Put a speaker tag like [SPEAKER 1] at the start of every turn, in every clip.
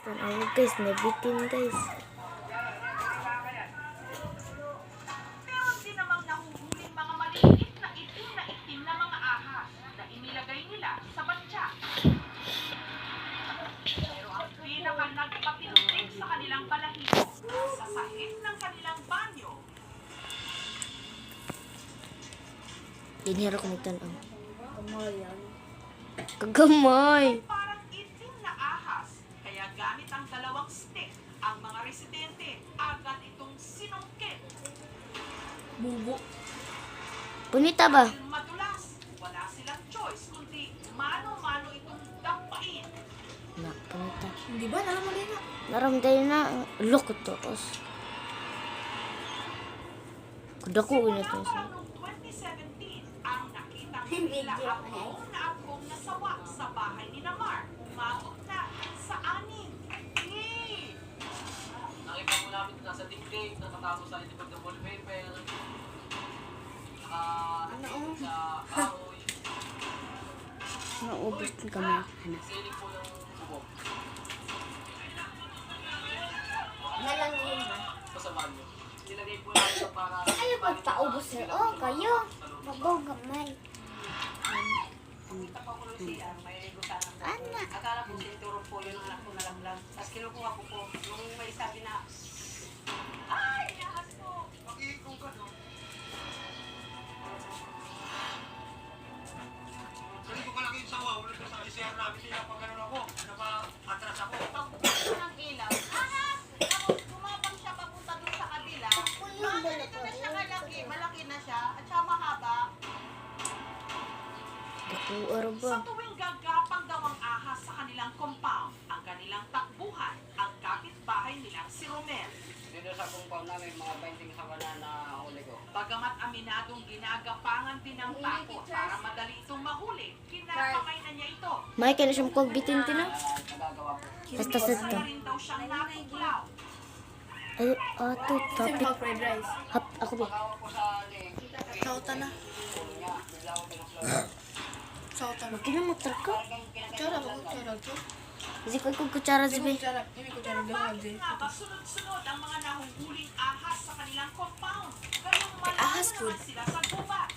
[SPEAKER 1] Tanawa guys, nabitin guys.
[SPEAKER 2] Meron din namang nahuhuling mga maliliit na itim na mga ahas na inilagay nila sa batya. Pero ang pinaka nagpatindig sa kanilang balahibo sa sahig ng kanilang banyo.
[SPEAKER 1] Dinhero ko nagtanong. Kagamay.
[SPEAKER 2] Parang itim na ahas, kaya gamit ang dalawang stick ang mga residente agad itong sinungkit.
[SPEAKER 3] Bubo.
[SPEAKER 1] Punita ba?
[SPEAKER 2] Dahil madulas, wala silang choice kundi mano-mano itong dampain.
[SPEAKER 1] Na, punita.
[SPEAKER 3] Hindi ba? Nalang mo na.
[SPEAKER 1] Naramday na. Look ito. Kudako na ito.
[SPEAKER 2] Simula pa noong 2017, ang nakitang nila akong na akong nasawa sa bahay ni Namar. Umabot na sa 6. Yay!
[SPEAKER 4] Nakita po namin nasa dingding, nakatago sa likod ng wallpaper, sa kahoy,
[SPEAKER 1] Naubos din kami.
[SPEAKER 4] siling po yung bubong.
[SPEAKER 5] Nalangin ba?
[SPEAKER 4] Pasamaan nyo. Nilagay po namin ito para...
[SPEAKER 5] Ay, pagpaubos na. Oh, kayo. Mabaw gamay.
[SPEAKER 6] Kita ko ko siya, may lutan ako.
[SPEAKER 5] Anak.
[SPEAKER 6] Akala ko sinturo po yung anak ko nalaglag. Tapos kinukuha ko po, nung may sabi na, ay, nahas ko.
[SPEAKER 4] Mag-iikong ka, no? Sabi ko kalaki yung sawa, ulit ko sa ICR namin, hindi na pag ganun ako, napa-atras ako.
[SPEAKER 2] Pagbukas ng ilaw, ahas! Tapos gumapang siya papunta dun sa kabila. Mga ganito na siya kalaki, malaki na siya, at siya mahaba.
[SPEAKER 1] Dakuar ba?
[SPEAKER 2] Sa tuwing gagapang daw ang ahas sa kanilang compound, ang kanilang takbuhan, ang kapitbahay nilang si Romel.
[SPEAKER 6] Dito sa compound namin, mga 20 sa wala na huli ko.
[SPEAKER 2] Bagamat aminadong ginagapangan din ng takot para madali itong mahuli, kinakamay na niya ito.
[SPEAKER 1] May kaya na siyang pagbitin na.
[SPEAKER 6] Nagagawa ko.
[SPEAKER 1] Basta sa ito.
[SPEAKER 2] Wala rin daw siyang natuklaw.
[SPEAKER 1] Ay, ato, tapit.
[SPEAKER 3] Simple fried rice.
[SPEAKER 1] Hap, ako ba?
[SPEAKER 6] Pagawa ko sa leg,
[SPEAKER 3] Sauta na.
[SPEAKER 6] niya, bigla ko pinaslo.
[SPEAKER 3] Sauta na.
[SPEAKER 1] Kinamotor ka?
[SPEAKER 3] Kutsara ba? Kutsara to?
[SPEAKER 1] Kasi ko kung kutsara
[SPEAKER 3] Hindi
[SPEAKER 1] sabi.
[SPEAKER 3] kutsara. Hindi kutsara.
[SPEAKER 2] Bakit nga ba sunod-sunod ang mga nahuhuling ahas sa kanilang compound? Gayong
[SPEAKER 3] ahas
[SPEAKER 2] malayo
[SPEAKER 3] food.
[SPEAKER 2] naman sila sa gubat.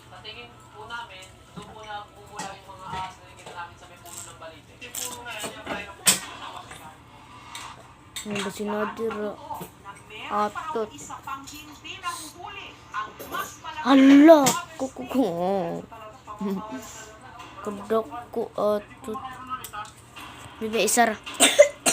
[SPEAKER 4] Sa tingin po namin, doon po na bumula yung mga ahas na nakikita namin sa may puno ng balite. Yung puno na yan, yung kaya na po kasama sila.
[SPEAKER 1] Ano ba sinadira?
[SPEAKER 2] Oo, na meron pa
[SPEAKER 1] Atot.
[SPEAKER 2] raw isa pang hindi nahuhuli. Ang mas malaki
[SPEAKER 1] Hala! Kukuko. Kudok ko ato. Bibi, isara.